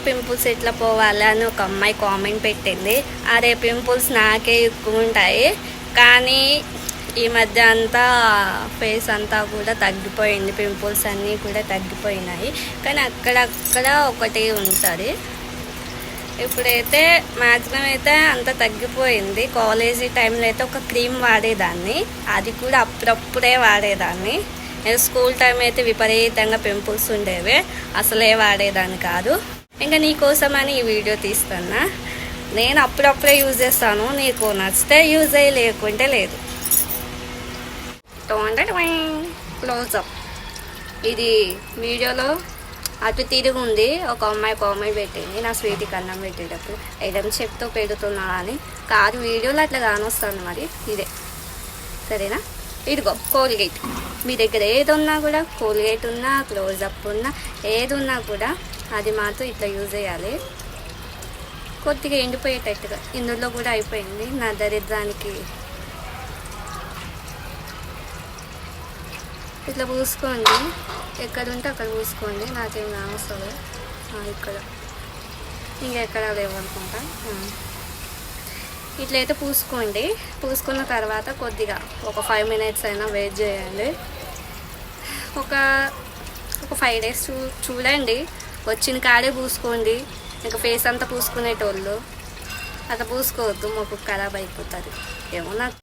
Pimples ఎట్లా పోవాలి అని ఒక అమ్మాయి కామెంట్ పెట్టింది. అరే పింపుల్స్ నాకే ఎక్కువ ఉంటాయి, కానీ ఈ మధ్య అంతా ఫేస్ అంతా కూడా తగ్గిపోయింది, పింపుల్స్ అన్నీ కూడా తగ్గిపోయినాయి. కానీ అక్కడక్కడ ఒకటి ఉంటుంది. ఇప్పుడైతే మ్యాక్సిమం అయితే అంత తగ్గిపోయింది. కాలేజీ టైంలో అయితే ఒక క్రీమ్ వాడేదాన్ని, అది కూడా అప్పుడప్పుడే వాడేదాన్ని. స్కూల్ టైం అయితే విపరీతంగా పింపుల్స్ ఉండేవి, అసలే వాడేదాన్ని కాదు. ఇంకా నీకోసమని ఈ వీడియో తీస్తున్నా. నేను అప్పుడప్పుడే యూజ్ చేస్తాను, నీకు నచ్చితే యూజ్ అయ్యి, లేకుంటే లేదు. క్లోజప్ ఇది వీడియోలో అటు తిరిగి ఉంది. ఒక అమ్మాయి కామెంట్ పెట్టింది, నా స్వీట్కి అన్నం పెట్టేటప్పుడు ఐటమ్ చెప్తూ పెడుతున్నా అని. కాదు, వీడియోలో అట్లా కానొస్తాను. మరి ఇదే సరేనా? ఇదిగో కోల్గేట్. మీ దగ్గర ఏది ఉన్నా కూడా, కోల్గేట్ ఉన్నా, క్లోజప్ ఉన్నా, ఏది ఉన్నా కూడా అది మాత్రం ఇట్లా యూజ్ చేయాలి. కొద్దిగా ఎండిపోయేటట్టుగా. ఇందులో కూడా అయిపోయింది నా దరిద్రానికి. ఇట్లా పూసుకోండి, ఎక్కడుంటే అక్కడ పూసుకోండి. నాకేం కావస్తుంది ఇక్కడ, ఇంకెక్కడ లేవనుకుంటా. ఇట్లయితే పూసుకోండి. పూసుకున్న తర్వాత కొద్దిగా ఒక 5 minutes అయినా వెయిట్ చేయండి. ఒక 5 days చూడండి. వచ్చిన కాడే పూసుకోండి. ఇంకా ఫేస్ అంతా పూసుకునేటోళ్ళు అట్లా పూసుకోవద్దు, మొక్కు ఖరాబ్ అయిపోతుంది. ఏమో నాకు